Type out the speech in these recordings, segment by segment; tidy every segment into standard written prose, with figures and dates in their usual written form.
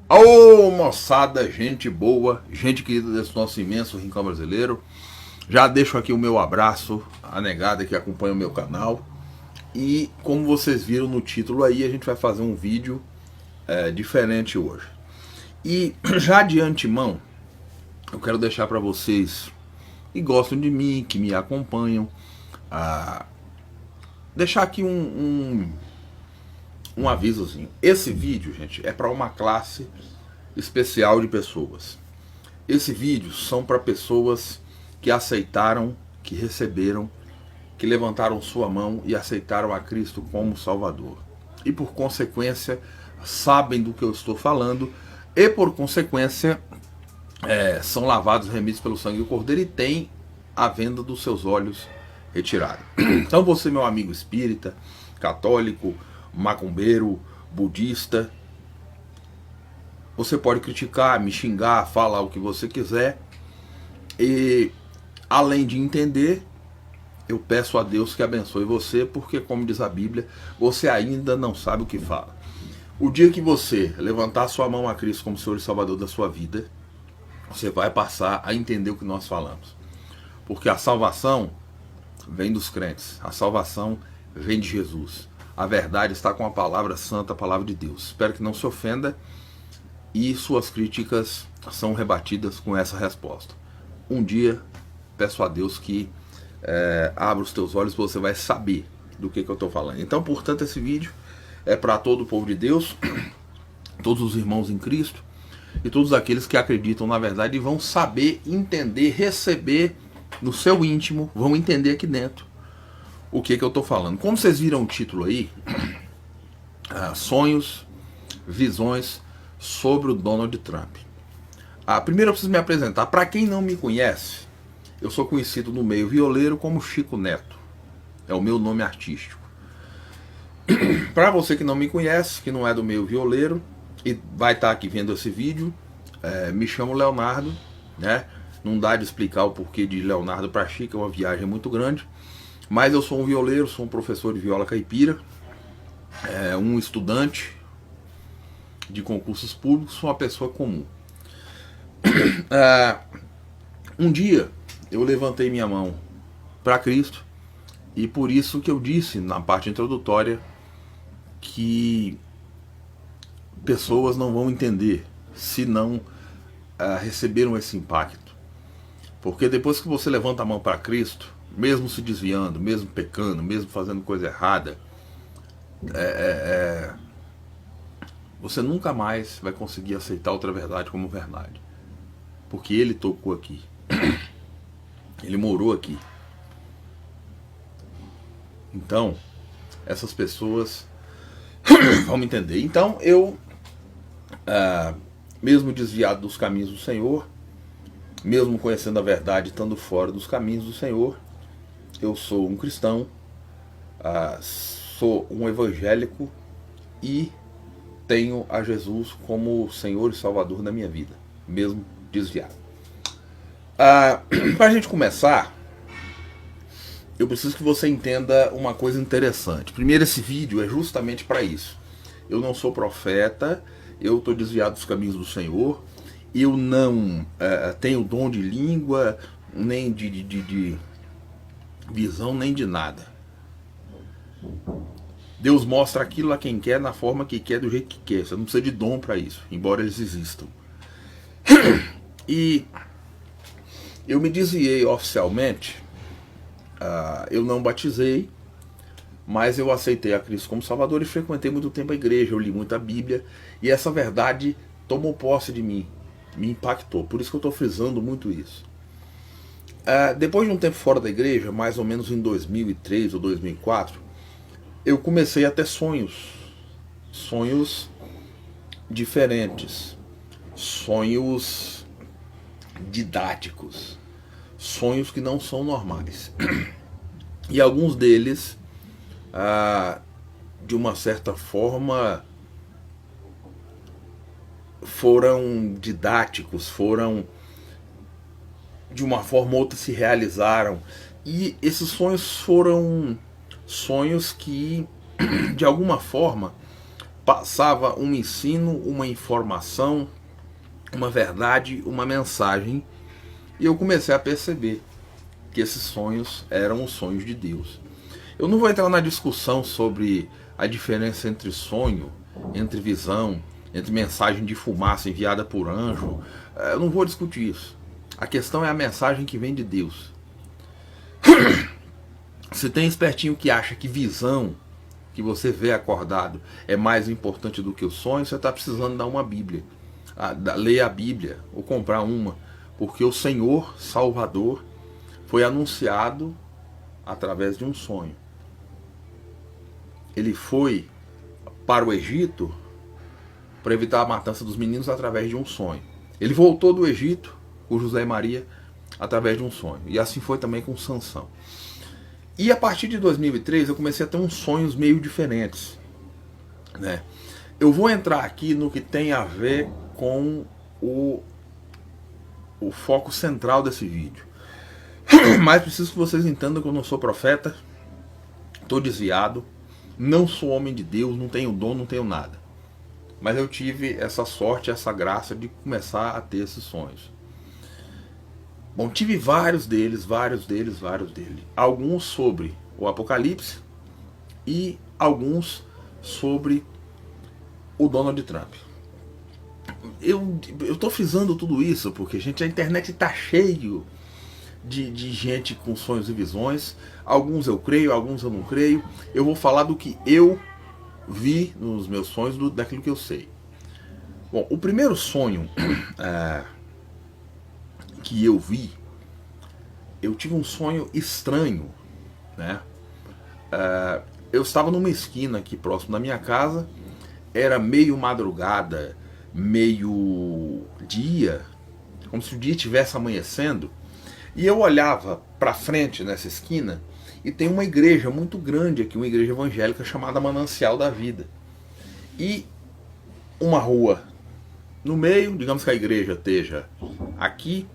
Ô moçada, gente boa, gente querida desse nosso imenso rincão brasileiro. Já deixo aqui o meu abraço à negada que acompanha o meu canal. E como vocês viram no título aí, a gente vai fazer um vídeo diferente hoje. E já de antemão, eu quero deixar para vocês que gostam de mim, que me acompanham, deixar aqui um avisozinho. Esse vídeo, gente, é para uma classe especial de pessoas. Esse vídeo são para pessoas que aceitaram, que receberam, que levantaram sua mão e aceitaram a Cristo como Salvador. E por consequência, sabem do que eu estou falando e por consequência são lavados, remidos pelo sangue do Cordeiro e têm a venda dos seus olhos retirada. Então você, meu amigo espírita, católico, macumbeiro, budista, você pode criticar, me xingar, falar o que você quiser. E além de entender, eu peço a Deus que abençoe você, porque como diz a Bíblia, você ainda não sabe o que fala. O dia que você levantar sua mão a Cristo como Senhor e Salvador da sua vida, você vai passar a entender o que nós falamos. Porque a salvação vem dos crentes, a salvação vem de Jesus. A verdade está com a palavra santa, a palavra de Deus. Espero que não se ofenda e suas críticas são rebatidas com essa resposta. Um dia, peço a Deus que abra os teus olhos, você vai saber do que eu estou falando. Então, portanto, esse vídeo é para todo o povo de Deus, todos os irmãos em Cristo e todos aqueles que acreditam na verdade e vão saber, entender, receber no seu íntimo, vão entender aqui dentro o que eu estou falando. Como vocês viram o título aí, sonhos, visões sobre o Donald Trump. Primeiro eu preciso me apresentar. Para quem não me conhece, eu sou conhecido no meio violeiro como Chico Neto. É o meu nome artístico. Para você que não me conhece, que não é do meio violeiro e vai estar aqui vendo esse vídeo, me chamo Leonardo, né? Não dá de explicar o porquê de Leonardo para Chico, é uma viagem muito grande. Mas eu sou um violeiro, sou um professor de viola caipira, um estudante de concursos públicos, sou uma pessoa comum. Um dia eu levantei minha mão para Cristo e por isso que eu disse na parte introdutória que pessoas não vão entender se não receberam esse impacto. Porque depois que você levanta a mão para Cristo, mesmo se desviando, mesmo pecando, mesmo fazendo coisa errada, você nunca mais vai conseguir aceitar outra verdade como verdade. Porque Ele tocou aqui. Ele morou aqui. Então, essas pessoas vão me entender. Então, eu, mesmo desviado dos caminhos do Senhor, mesmo conhecendo a verdade, estando fora dos caminhos do Senhor, eu sou um cristão, sou um evangélico e tenho a Jesus como Senhor e Salvador da minha vida, mesmo desviado. Para a gente começar, eu preciso que você entenda uma coisa interessante. Primeiro, esse vídeo é justamente para isso. Eu não sou profeta, eu estou desviado dos caminhos do Senhor, eu não tenho dom de língua, nem de visão, nem de nada. Deus mostra aquilo a quem quer, na forma que quer, do jeito que quer. Você não precisa de dom para isso, embora eles existam. E eu me desviei oficialmente, eu não batizei, mas eu aceitei a Cristo como Salvador e frequentei muito tempo a igreja, eu li muita Bíblia, e essa verdade tomou posse de mim, me impactou, por isso que eu estou frisando muito isso. Depois de um tempo fora da igreja, mais ou menos em 2003 ou 2004, eu comecei a ter sonhos diferentes, sonhos didáticos, sonhos que não são normais. E alguns deles, de uma certa forma, foram didáticos, foram de uma forma ou outra se realizaram. E esses sonhos foram sonhos que, de alguma forma, passava um ensino, uma informação, uma verdade, uma mensagem, e eu comecei a perceber que esses sonhos eram os sonhos de Deus. Eu não vou entrar na discussão sobre a diferença entre sonho, entre visão, entre mensagem de fumaça enviada por anjo. Eu não vou discutir isso. A questão é a mensagem que vem de Deus. Se tem espertinho que acha que visão, que você vê acordado, é mais importante do que o sonho, você está precisando dar uma Bíblia. Ler a Bíblia ou comprar uma. Porque o Senhor Salvador foi anunciado através de um sonho. Ele foi para o Egito para evitar a matança dos meninos através de um sonho. Ele voltou do Egito com José e Maria através de um sonho. E assim foi também com Sansão. E a partir de 2003 eu comecei a ter uns sonhos meio diferentes, né? Eu vou entrar aqui no que tem a ver com o foco central desse vídeo. Mas preciso que vocês entendam que eu não sou profeta, estou desviado, não sou homem de Deus, não tenho dom, não tenho nada. Mas eu tive essa sorte, essa graça de começar a ter esses sonhos. Bom, tive vários deles. Alguns sobre o Apocalipse e alguns sobre o Donald Trump. Eu estou frisando tudo isso porque, gente, a internet está cheio de gente com sonhos e visões. Alguns eu creio, alguns eu não creio. Eu vou falar do que eu vi nos meus sonhos, daquilo que eu sei. Bom, o primeiro sonho que eu vi, eu tive um sonho estranho, né? Eu estava numa esquina aqui próximo da minha casa, era meio madrugada, meio dia, como se o dia estivesse amanhecendo, e eu olhava para frente nessa esquina e tem uma igreja muito grande aqui, uma igreja evangélica chamada Manancial da Vida, e uma rua no meio. Digamos que a igreja esteja aqui,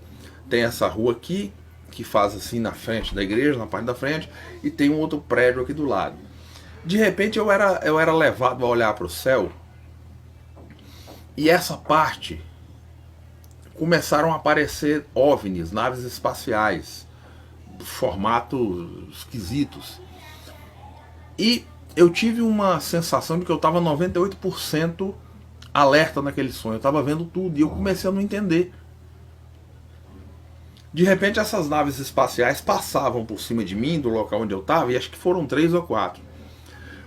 tem essa rua aqui que faz assim na frente da igreja, na parte da frente, e tem um outro prédio aqui do lado. De repente eu era levado a olhar para o céu, e essa parte começaram a aparecer OVNIs, naves espaciais, formatos esquisitos. E eu tive uma sensação de que eu estava 98% alerta naquele sonho. Eu estava vendo tudo e eu comecei a não entender. De repente essas naves espaciais passavam por cima de mim, do local onde eu estava, e acho que foram 3 ou 4.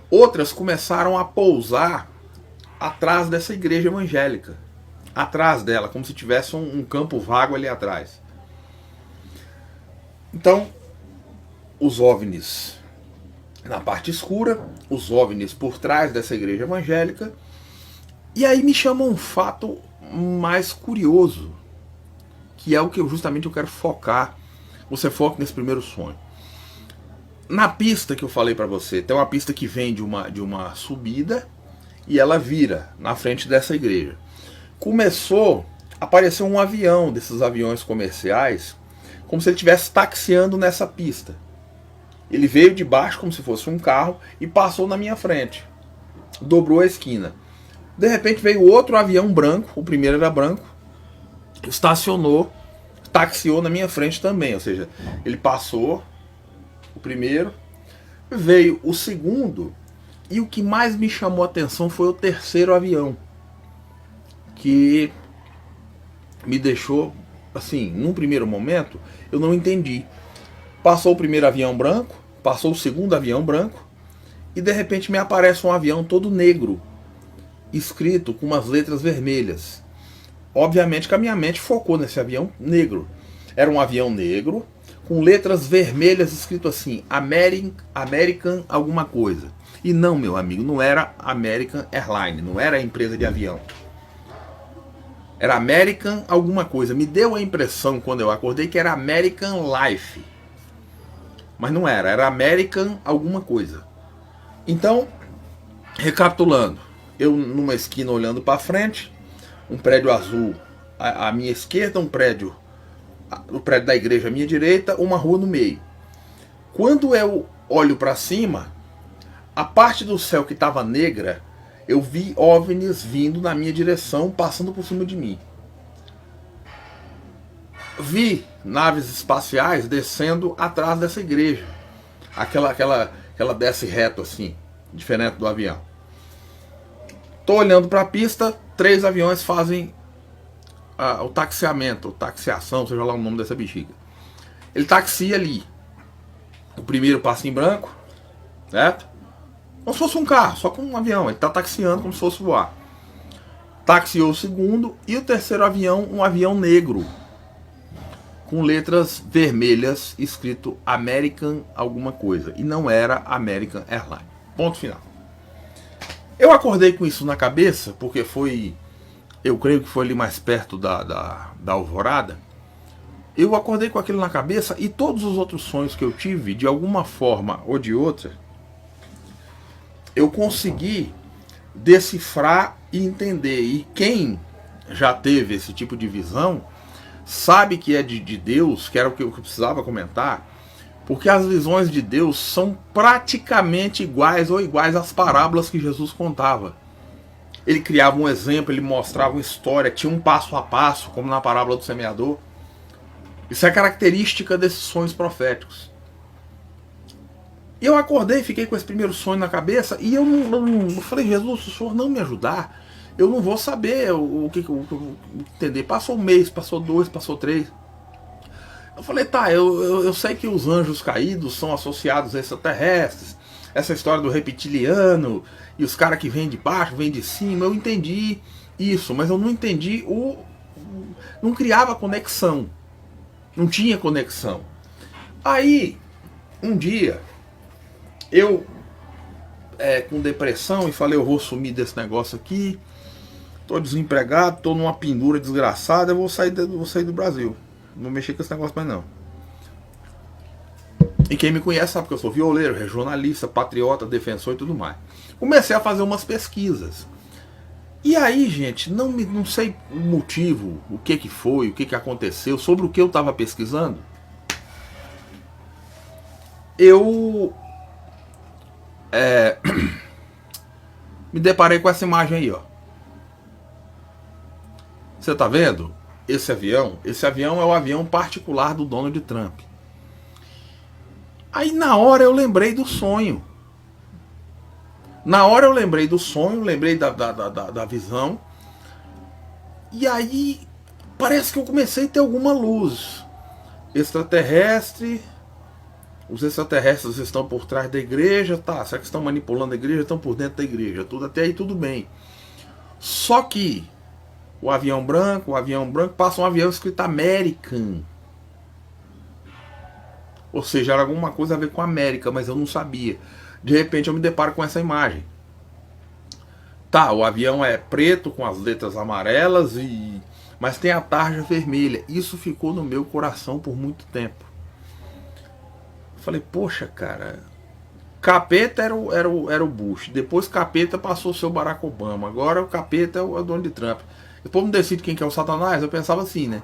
Outras começaram a pousar atrás dessa igreja evangélica, atrás dela, como se tivesse um campo vago ali atrás. Então, os OVNIs na parte escura, os OVNIs por trás dessa igreja evangélica. E aí me chama um fato mais curioso, que é o que justamente eu quero focar. Você foca nesse primeiro sonho. Na pista que eu falei para você, tem uma pista que vem de uma subida e ela vira na frente dessa igreja. Começou a aparecer um avião, desses aviões comerciais, como se ele estivesse taxiando nessa pista. Ele veio de baixo como se fosse um carro e passou na minha frente. Dobrou a esquina. De repente veio outro avião branco, o primeiro era branco, estacionou, taxiou na minha frente também. Ou seja, ele passou o primeiro, veio o segundo, e o que mais me chamou a atenção foi o terceiro avião, que me deixou, assim, num primeiro momento, eu não entendi. Passou o primeiro avião branco, passou o segundo avião branco, e de repente me aparece um avião todo negro, escrito com umas letras vermelhas. Obviamente que a minha mente focou nesse avião negro. Era um avião negro, com letras vermelhas, escrito assim, American alguma coisa. E não, meu amigo, não era American Airlines, não era a empresa de avião. Era American alguma coisa. Me deu a impressão, quando eu acordei, que era American Life. Mas não era, era American alguma coisa. Então, recapitulando, eu numa esquina olhando para frente, um prédio azul à minha esquerda, o prédio da igreja à minha direita, uma rua no meio. Quando eu olho para cima, a parte do céu que estava negra eu vi OVNIs vindo na minha direção, passando por cima de mim. Vi naves espaciais descendo atrás dessa igreja. Aquela desce reto assim, diferente do avião. Tô olhando para a pista, 3 aviões fazem o taxiamento, taxiação, seja lá o nome dessa bexiga. Ele taxia ali. O primeiro passa em branco, certo? Como se fosse um carro, só com um avião. Ele está taxiando como se fosse voar. Taxiou o segundo e o terceiro avião, um avião negro, com letras vermelhas, escrito American alguma coisa. E não era American Airlines. Ponto final. Eu acordei com isso na cabeça, porque foi, eu creio que foi ali mais perto da alvorada. Eu acordei com aquilo na cabeça e todos os outros sonhos que eu tive, de alguma forma ou de outra, eu consegui decifrar e entender. E quem já teve esse tipo de visão sabe que é de Deus, que era o que eu precisava comentar, porque as visões de Deus são praticamente iguais ou iguais às parábolas que Jesus contava. Ele criava um exemplo, ele mostrava uma história, tinha um passo a passo, como na parábola do semeador. Isso é característica desses sonhos proféticos. E eu acordei, fiquei com esse primeiro sonho na cabeça e eu falei, Jesus, se o Senhor não me ajudar, eu não vou saber o que entender. Passou um mês, passou 2, passou 3. Eu falei, tá, eu sei que os anjos caídos são associados a extraterrestres, essa história do reptiliano, e os caras que vêm de baixo, vêm de cima, eu entendi isso, mas eu não entendi não criava conexão, não tinha conexão. Aí, um dia, eu, com depressão, e falei, eu vou sumir desse negócio aqui, tô desempregado, tô numa pendura desgraçada, eu vou sair do Brasil. Não vou mexer com esse negócio mais não. E quem me conhece sabe que eu sou violeiro, regionalista, patriota, defensor e tudo mais. Comecei a fazer umas pesquisas. E aí, gente, não sei o motivo, o que foi, o que aconteceu, sobre o que eu estava pesquisando. Eu me deparei com essa imagem aí, ó. Você tá vendo? Esse avião é o avião particular do Donald Trump. Aí na hora eu lembrei do sonho. Lembrei da visão. E aí parece que eu comecei a ter alguma luz. Extraterrestre. Os extraterrestres estão por trás da igreja, tá? Será que estão manipulando a igreja? Estão por dentro da igreja. Tudo até aí tudo bem. Só que o avião branco, passa um avião escrito American. Ou seja, era alguma coisa a ver com América, mas eu não sabia. De repente eu me deparo com essa imagem. Tá, o avião é preto com as letras amarelas, mas tem a tarja vermelha. Isso ficou no meu coração por muito tempo. Falei, poxa, cara, capeta era o Bush, depois capeta passou o seu Barack Obama, agora o capeta é o Donald Trump. Depois não decide quem que é o Satanás. Eu pensava assim, né?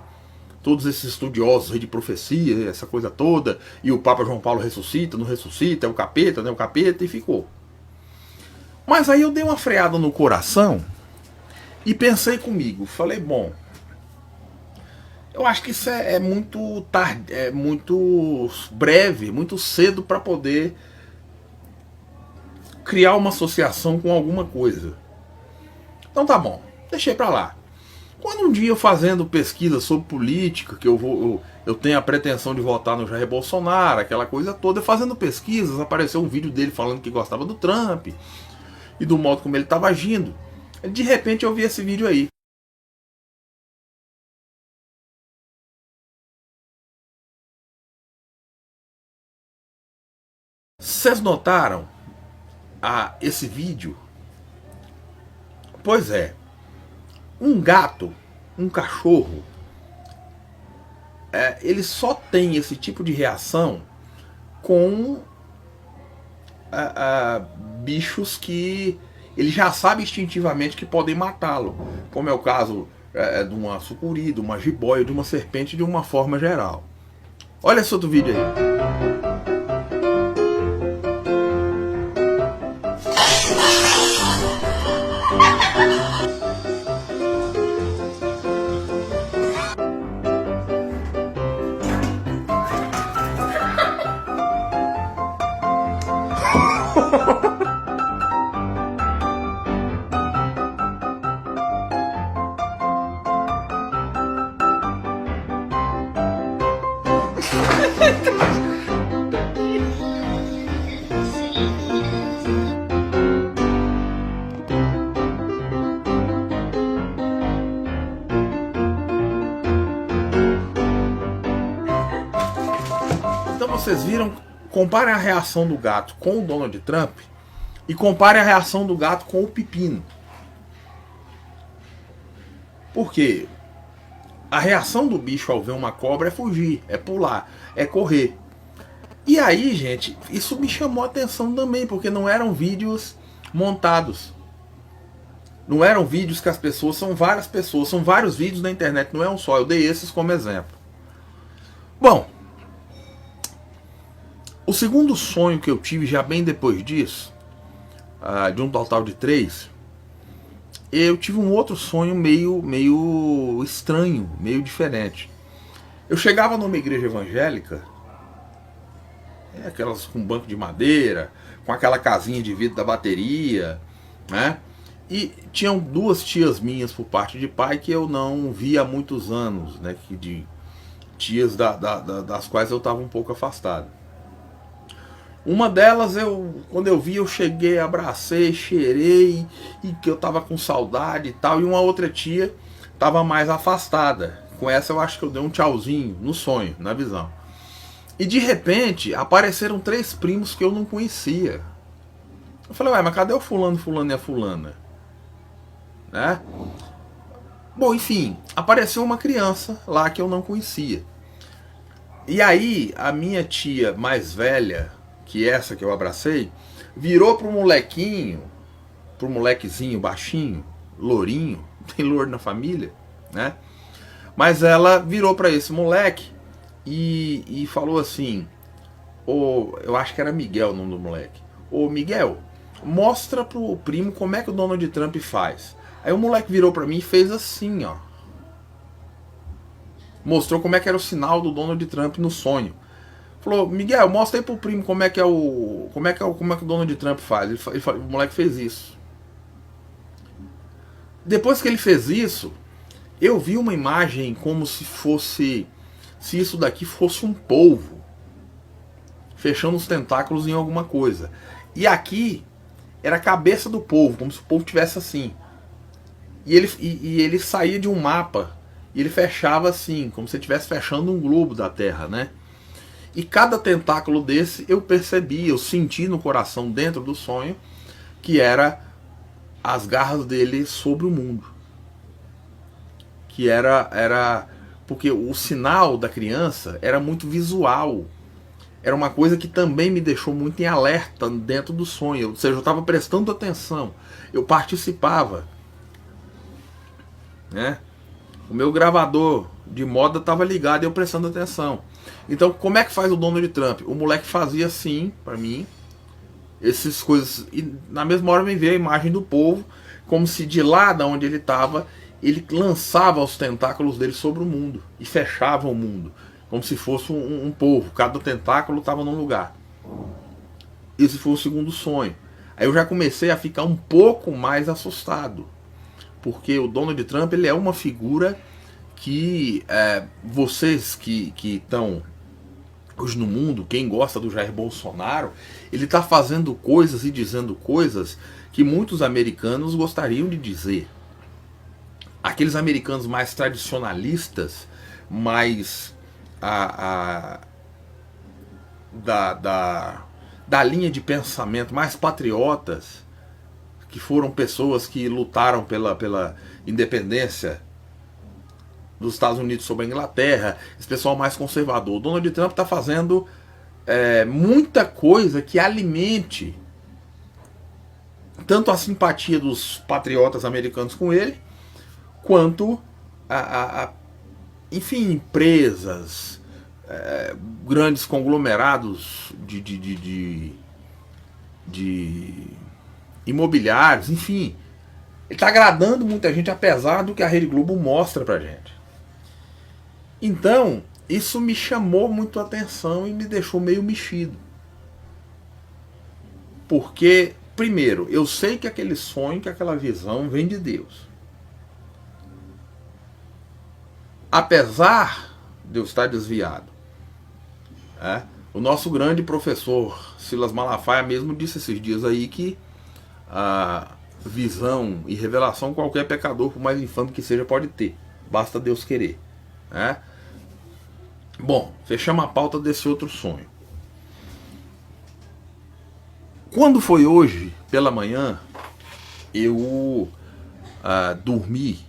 Todos esses estudiosos aí de profecia, essa coisa toda, e o Papa João Paulo ressuscita, não ressuscita, é o capeta, né? O capeta, e ficou. Mas aí eu dei uma freada no coração e pensei comigo, falei, bom, eu acho que isso é muito tarde, é muito breve, muito cedo para poder criar uma associação com alguma coisa. Então tá bom, deixei para lá. Quando um dia eu fazendo pesquisa sobre política, que eu tenho a pretensão de votar no Jair Bolsonaro, aquela coisa toda, fazendo pesquisas, apareceu um vídeo dele falando que gostava do Trump e do modo como ele estava agindo. De repente eu vi esse vídeo aí. Vocês notaram esse vídeo? Pois é. Um gato, um cachorro, ele só tem esse tipo de reação com bichos que ele já sabe instintivamente que podem matá-lo, como é o caso de uma sucuri, de uma jiboia, de uma serpente, de uma forma geral. Olha esse outro vídeo aí. Então vocês viram, comparem a reação do gato com o Donald Trump e comparem a reação do gato com o pepino. Por quê? A reação do bicho ao ver uma cobra é fugir, é pular, é correr. E aí, gente, isso me chamou a atenção também, porque não eram vídeos montados. Não eram vídeos que as pessoas, são várias pessoas, são vários vídeos na internet, não é um só, eu dei esses como exemplo. Bom, o segundo sonho que eu tive já bem depois disso, de um total de 3, eu tive um outro sonho meio estranho, meio diferente. Eu chegava numa igreja evangélica, aquelas com banco de madeira, com aquela casinha de vidro da bateria, né? E tinham 2 tias minhas por parte de pai que eu não via há muitos anos, né? De tias das quais eu estava um pouco afastado. Uma delas, quando eu vi, eu cheguei, abracei, cheirei, e que eu tava com saudade e tal. E uma outra tia tava mais afastada. Com essa eu acho que eu dei um tchauzinho no sonho, na visão. E de repente, apareceram 3 primos que eu não conhecia. Eu falei, ué, mas cadê o fulano, fulano e a fulana? Né? Bom, enfim, apareceu uma criança lá que eu não conhecia. E aí, a minha tia mais velha, que essa que eu abracei, virou pro molequinho, pro molequezinho baixinho, lourinho, tem louro na família, né? Mas ela virou para esse moleque e falou assim, eu acho que era Miguel o nome do moleque. Ô Miguel, mostra pro primo como é que o Donald Trump faz. Aí o moleque virou para mim e fez assim, ó. Mostrou como é que era o sinal do Donald Trump no sonho. Falou, Miguel, mostra aí pro primo como é que o Donald Trump faz. O moleque fez isso. Depois que ele fez isso, eu vi uma imagem como se isso daqui fosse um polvo fechando os tentáculos em alguma coisa. E aqui era a cabeça do polvo, como se o polvo tivesse assim. E ele saía de um mapa e ele fechava assim, como se ele estivesse fechando um globo da Terra, né? E cada tentáculo desse eu percebi, eu senti no coração dentro do sonho que era as garras dele sobre o mundo. Que era porque o sinal da criança era muito visual. Era uma coisa que também me deixou muito em alerta dentro do sonho. Ou seja, eu estava prestando atenção, eu participava, né? O meu gravador de moda estava ligado e eu prestando atenção. Então, como é que faz o Donald Trump? O moleque fazia assim, pra mim, essas coisas, e na mesma hora me veio a imagem do povo, como se de lá da onde ele estava, ele lançava os tentáculos dele sobre o mundo, e fechava o mundo, como se fosse um povo, cada tentáculo estava num lugar. Esse foi o segundo sonho. Aí eu já comecei a ficar um pouco mais assustado, porque o Donald Trump, ele é uma figura que vocês que estão hoje no mundo, quem gosta do Jair Bolsonaro, ele está fazendo coisas e dizendo coisas que muitos americanos gostariam de dizer. Aqueles americanos mais tradicionalistas, mais da linha de pensamento, mais patriotas, que foram pessoas que lutaram pela independência dos Estados Unidos sobre a Inglaterra, esse pessoal mais conservador. O Donald Trump está fazendo muita coisa que alimente tanto a simpatia dos patriotas americanos com ele, quanto enfim, empresas, grandes conglomerados de imobiliários, enfim. Ele está agradando muita gente, apesar do que a Rede Globo mostra pra gente. Então, isso me chamou muito a atenção e me deixou meio mexido. Porque, primeiro, eu sei que aquele sonho, que aquela visão vem de Deus. Apesar de eu estar desviado. O nosso grande professor Silas Malafaia mesmo disse esses dias aí que a visão e revelação qualquer pecador, por mais infame que seja, pode ter. Basta Deus querer. Bom, fechamos a pauta desse outro sonho. Quando foi hoje, pela manhã, eu dormi.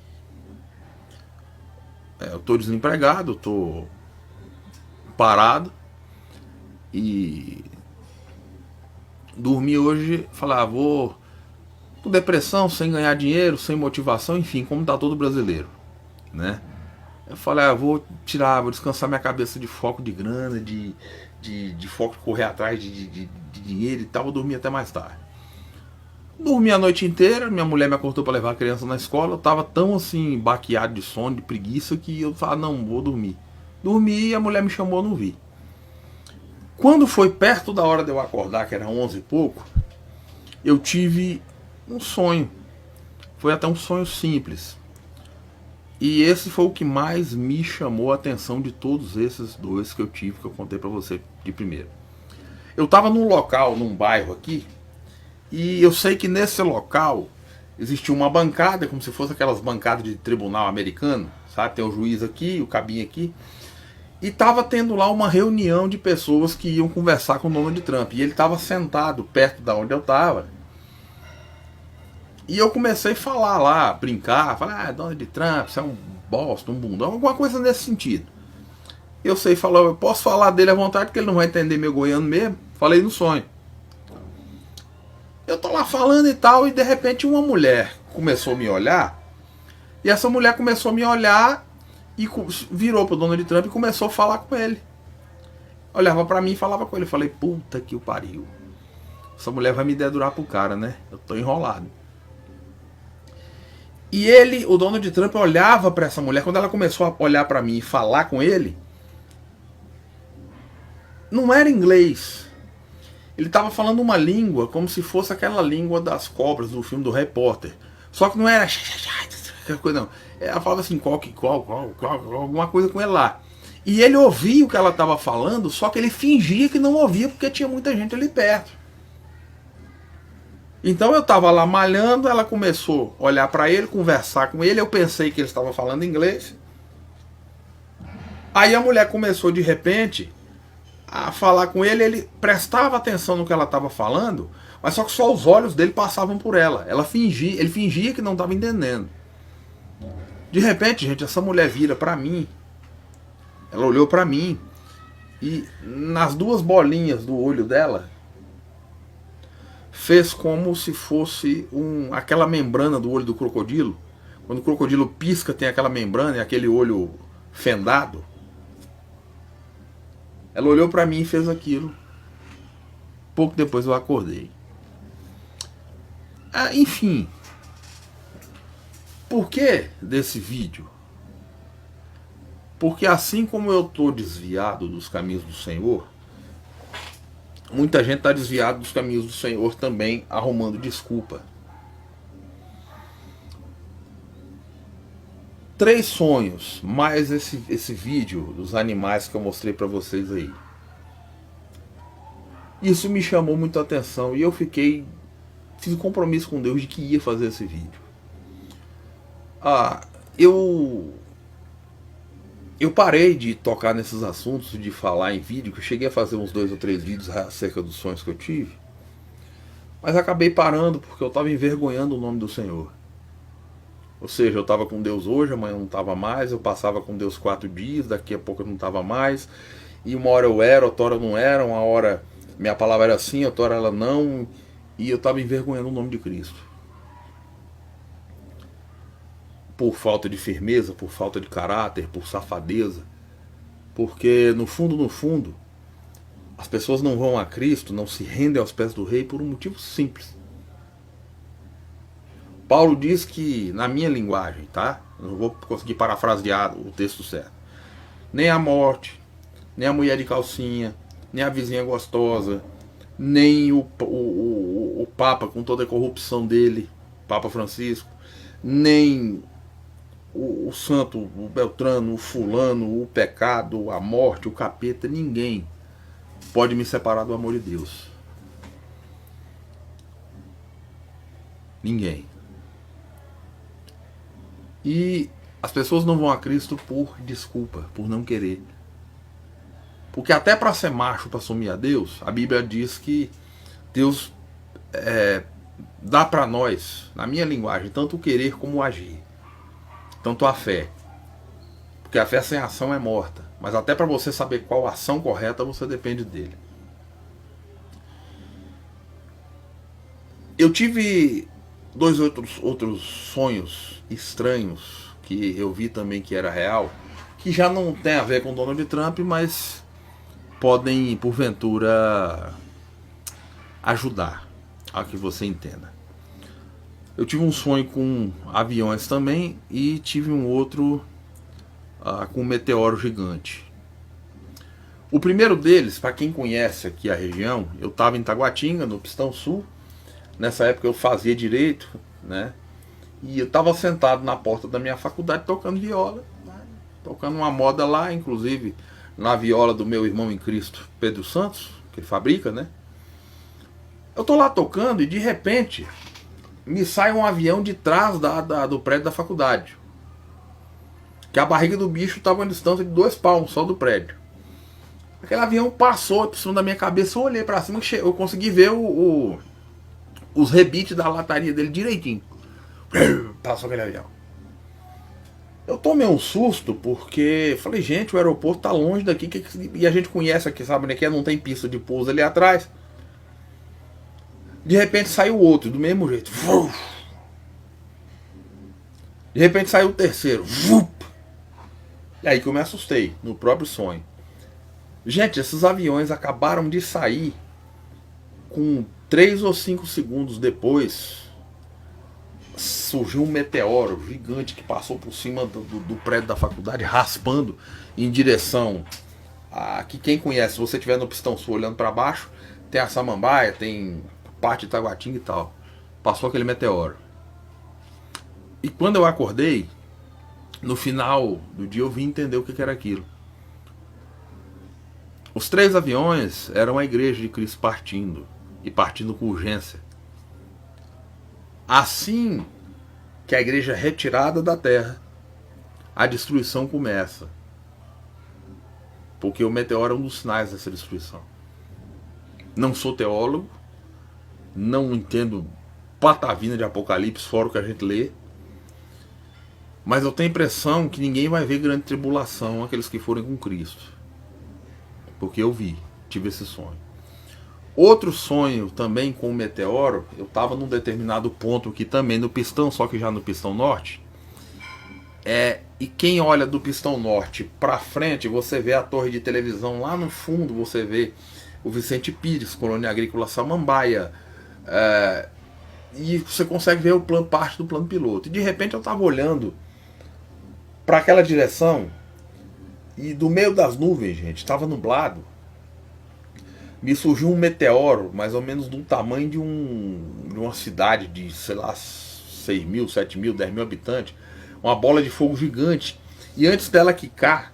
Eu estou desempregado, estou parado. E dormi hoje, falei, vou com depressão, sem ganhar dinheiro, sem motivação, enfim, como está todo brasileiro, né? Eu falei, vou descansar minha cabeça de foco de grana, de foco de correr atrás de dinheiro e tal, vou dormir até mais tarde. Dormi a noite inteira, minha mulher me acordou para levar a criança na escola, eu tava tão assim, baqueado de sono, de preguiça, que eu falei, não, vou dormir. Dormi e a mulher me chamou, eu não vi. Quando foi perto da hora de eu acordar, que era 11 e pouco, eu tive um sonho. Foi até um sonho simples. E esse foi o que mais me chamou a atenção de todos esses dois que eu tive, que eu contei pra você de primeiro. Eu tava num local, num bairro aqui, e eu sei que nesse local existia uma bancada, como se fosse aquelas bancadas de tribunal americano, sabe? Tem o juiz aqui, o cabinho aqui. E estava tendo lá uma reunião de pessoas que iam conversar com o Donald Trump. E ele estava sentado perto da onde eu estava. E eu comecei a falar lá, brincar, falar, Donald Trump, você é um bosta, um bundão, alguma coisa nesse sentido. Eu sei falar, eu posso falar dele à vontade, porque ele não vai entender meu goiano mesmo. Falei no sonho. Eu tô lá falando e tal, e de repente uma mulher começou a me olhar. E essa mulher começou a me olhar e virou pro Donald Trump e começou a falar com ele. Olhava pra mim e falava com ele. Eu falei, puta que o pariu. Essa mulher vai me dedurar pro cara, né? Eu tô enrolado. E ele, o Donald Trump, olhava pra essa mulher. Quando ela começou a olhar pra mim e falar com ele, não era inglês. Ele tava falando uma língua como se fosse aquela língua das cobras do filme do Harry Potter. Só que não era coisa não. Ela falava assim, alguma coisa com ele lá. E ele ouvia o que ela estava falando, só que ele fingia que não ouvia porque tinha muita gente ali perto. Então eu estava lá malhando, ela começou a olhar para ele, conversar com ele, eu pensei que ele estava falando inglês. Aí a mulher começou de repente a falar com ele, ele prestava atenção no que ela estava falando, mas só que só os olhos dele passavam por ela. Ele fingia que não estava entendendo. De repente, gente, essa mulher vira pra mim. Ela olhou pra mim. E nas duas bolinhas do olho dela, fez como se fosse aquela membrana do olho do crocodilo. Quando o crocodilo pisca, tem aquela membrana e aquele olho fendado. Ela olhou pra mim e fez aquilo. Pouco depois eu acordei. Enfim. Por que desse vídeo? Porque assim como eu estou desviado dos caminhos do Senhor, muita gente está desviado dos caminhos do Senhor também, arrumando desculpa. 3 sonhos, mais esse vídeo dos animais que eu mostrei para vocês aí. Isso me chamou muito a atenção e eu fiz um compromisso com Deus de que ia fazer esse vídeo. Eu parei de tocar nesses assuntos, de falar em vídeo, que eu cheguei a fazer uns 2 ou 3 vídeos acerca dos sonhos que eu tive, mas acabei parando porque eu estava envergonhando o nome do Senhor. Ou seja, eu estava com Deus hoje, amanhã eu não estava mais, eu passava com Deus 4 dias, daqui a pouco eu não estava mais, e uma hora eu era, outra hora eu não era, uma hora minha palavra era assim, outra hora ela não, e eu estava envergonhando o nome de Cristo. Por falta de firmeza, por falta de caráter, por safadeza. Porque no fundo, as pessoas não vão a Cristo, não se rendem aos pés do Rei por um motivo simples. Paulo diz que, na minha linguagem, tá? Não vou conseguir parafrasear o texto certo. Nem a morte, nem a mulher de calcinha, nem a vizinha gostosa, nem o Papa com toda a corrupção dele, Papa Francisco, nem o santo, o Beltrano, o fulano, o pecado, a morte, o capeta, ninguém pode me separar do amor de Deus. Ninguém. E as pessoas não vão a Cristo por desculpa, por não querer. Porque até para ser macho, para assumir a Deus, a Bíblia diz que Deus dá para nós, na minha linguagem, tanto o querer como o agir. Tanto a fé. Porque a fé sem ação é morta. Mas até para você saber qual a ação correta, você depende dele. Eu tive dois outros sonhos estranhos que eu vi também que era real, que já não tem a ver com Donald Trump, mas podem, porventura, ajudar a que você entenda. Eu tive um sonho com aviões também e tive um outro com um meteoro gigante. O primeiro deles, para quem conhece aqui a região, eu estava em Taguatinga, no Pistão Sul. Nessa época eu fazia direito, né? E eu estava sentado na porta da minha faculdade tocando viola, né? Tocando uma moda lá, inclusive na viola do meu irmão em Cristo, Pedro Santos, que ele fabrica, né? Eu tô lá tocando e de repente me sai um avião de trás do prédio da faculdade. Que a barriga do bicho estava a distância de 2 palmos só do prédio. Aquele avião passou por cima da minha cabeça, eu olhei para cima e eu consegui ver os rebites da lataria dele direitinho. Passou aquele avião. Eu tomei um susto porque falei, gente, o aeroporto tá longe daqui e a gente conhece aqui, sabe, né, que não tem pista de pouso ali atrás. De repente saiu outro, do mesmo jeito. De repente saiu o terceiro. E aí que eu me assustei, no próprio sonho. Gente, esses aviões acabaram de sair. Com 3 ou 5 segundos depois, surgiu um meteoro gigante que passou por cima do prédio da faculdade, raspando em direção a... Que quem conhece, se você estiver no Pistão Sul olhando para baixo, tem a Samambaia, tem parte de Taguatinga e tal. Passou aquele meteoro. E quando eu acordei, no final do dia eu vim entender o que era aquilo. Os 3 aviões eram a igreja de Cristo partindo. E partindo com urgência. Assim que a igreja é retirada da terra, a destruição começa. Porque o meteoro é um dos sinais dessa destruição. Não sou teólogo, não entendo patavina de Apocalipse, fora o que a gente lê. Mas eu tenho a impressão que ninguém vai ver grande tribulação aqueles que forem com Cristo. Porque eu tive esse sonho. Outro sonho também com o meteoro, eu estava num determinado ponto aqui também no pistão, só que já no pistão norte. E quem olha do pistão norte para frente, você vê a torre de televisão lá no fundo, você vê o Vicente Pires, Colônia Agrícola Samambaia, e você consegue ver parte do plano piloto. E de repente eu estava olhando para aquela direção e do meio das nuvens, gente, estava nublado. Me surgiu um meteoro, mais ou menos do tamanho de uma cidade de, sei lá, 6 mil, 7 mil, 10 mil habitantes. Uma bola de fogo gigante. E antes dela quicar,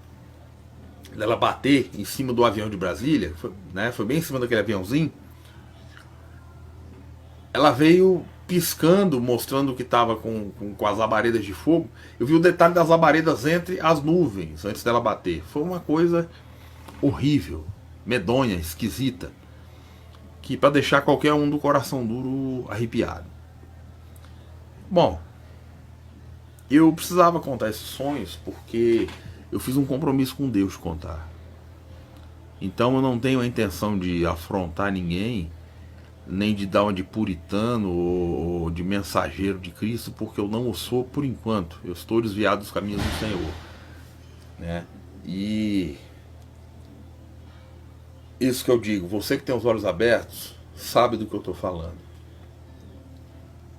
dela bater em cima do avião de Brasília, foi bem em cima daquele aviãozinho, ela veio piscando, mostrando que estava com as labaredas de fogo. Eu vi o detalhe das labaredas entre as nuvens, antes dela bater. Foi uma coisa horrível. Medonha, esquisita, que para deixar qualquer um do coração duro arrepiado. Bom, eu precisava contar esses sonhos porque eu fiz um compromisso com Deus de contar. Então eu não tenho a intenção de afrontar ninguém, nem de dar uma de puritano ou de mensageiro de Cristo, porque eu não o sou por enquanto. Eu estou desviado dos caminhos do Senhor, né? E isso que eu digo, você que tem os olhos abertos, sabe do que eu estou falando.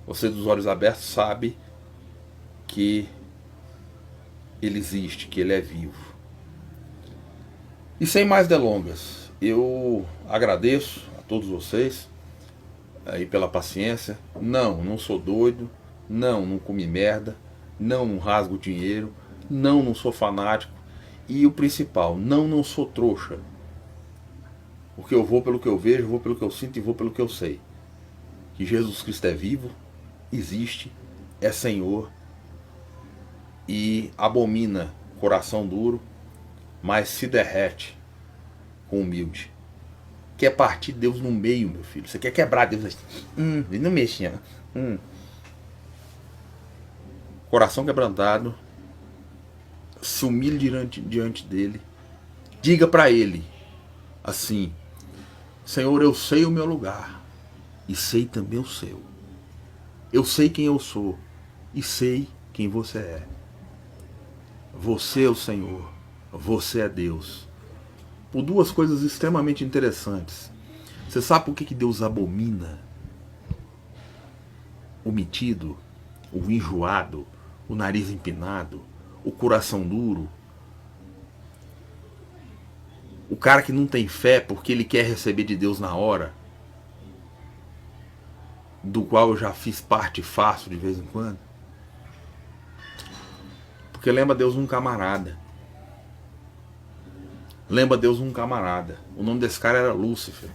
Você dos olhos abertos sabe que ele existe, que ele é vivo. E sem mais delongas, eu agradeço a todos vocês aí pela paciência. Não, não sou doido. Não, não comi merda. Não, não rasgo dinheiro. Não, não sou fanático. E o principal, não sou trouxa. Porque eu vou pelo que eu vejo, vou pelo que eu sinto e vou pelo que eu sei. Que Jesus Cristo é vivo, existe, é Senhor e abomina coração duro, mas se derrete com humilde. Quer partir Deus no meio, meu filho. Você quer quebrar Deus assim. Não mexe, não. Coração quebrantado. Se humilhe diante dele. Diga para ele assim: Senhor, eu sei o meu lugar e sei também o seu. Eu sei quem eu sou e sei quem você é. Você é o Senhor. Você é Deus. Por duas coisas extremamente interessantes. Você sabe por que Deus abomina o metido, o enjoado, o nariz empinado, o coração duro? O cara que não tem fé porque ele quer receber de Deus na hora, do qual eu já fiz parte fácil de vez em quando. Porque lembra Deus um camarada. Lembra Deus um camarada. O nome desse cara era Lúcifer.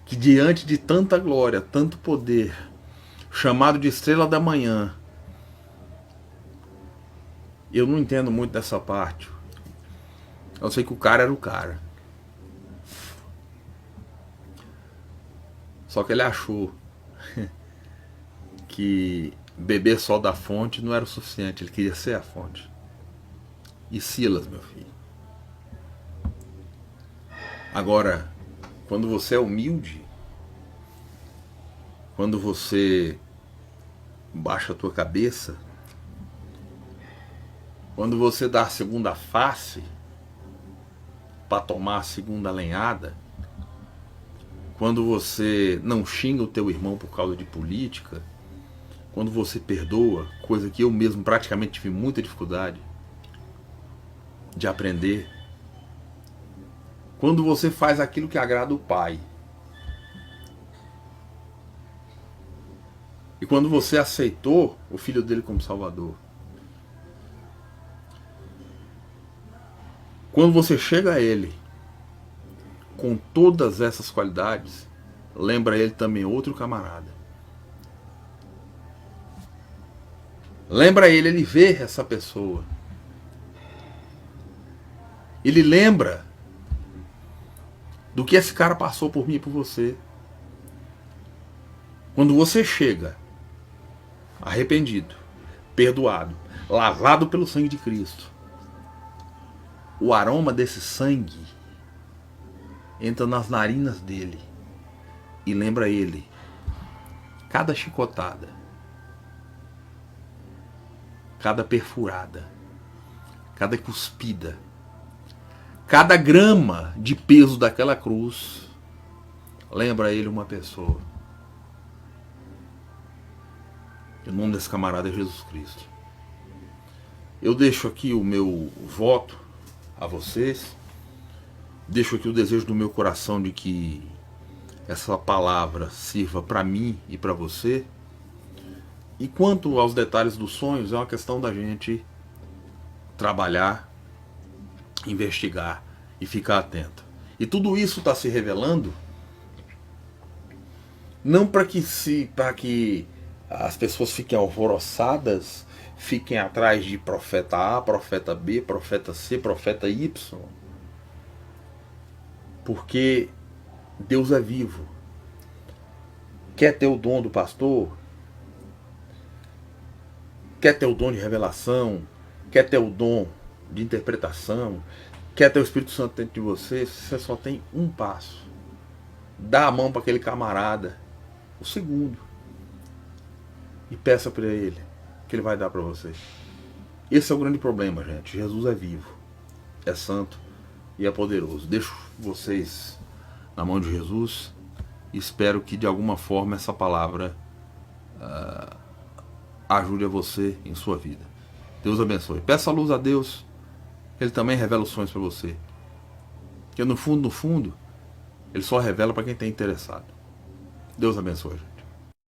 Que diante de tanta glória, tanto poder, chamado de estrela da manhã, eu não entendo muito dessa parte. Eu sei que o cara era o cara. Só que ele achou que beber só da fonte não era o suficiente. Ele queria ser a fonte. E Silas, meu filho. Agora, quando você é humilde, quando você baixa a tua cabeça, quando você dá a segunda face para tomar a segunda lenhada, quando você não xinga o teu irmão por causa de política, quando você perdoa, coisa que eu mesmo praticamente tive muita dificuldade de aprender, quando você faz aquilo que agrada o Pai, e quando você aceitou o Filho dele como Salvador, quando você chega a Ele com todas essas qualidades, lembra Ele também outro camarada. Lembra ele vê essa pessoa. Ele lembra do que esse cara passou por mim e por você. Quando você chega arrependido, perdoado, lavado pelo sangue de Cristo, o aroma desse sangue entra nas narinas dele e lembra ele cada chicotada, cada perfurada, cada cuspida, cada grama de peso daquela cruz, lembra ele uma pessoa. O nome desse camarada é Jesus Cristo. Eu deixo aqui o meu voto a vocês. Deixo aqui o desejo do meu coração de que essa palavra sirva para mim e para você. E quanto aos detalhes dos sonhos, é uma questão da gente trabalhar, investigar e ficar atento. E tudo isso está se revelando não para que as pessoas fiquem alvoroçadas, fiquem atrás de profeta A, profeta B, profeta C, profeta Y. Porque Deus é vivo. Quer ter o dom do pastor? Quer ter o dom de revelação? Quer ter o dom de interpretação? Quer ter o Espírito Santo dentro de você? Você só tem um passo. Dá a mão para aquele camarada, o segundo, e peça para ele, que ele vai dar para você. Esse é o grande problema, gente. Jesus é vivo, é santo e é poderoso. Deixo vocês na mão de Jesus e espero que de alguma forma essa palavra ajude a você em sua vida. Deus abençoe. Peça a luz a Deus, Ele também revela os sonhos para você. Porque no fundo, ele só revela para quem está interessado. Deus abençoe.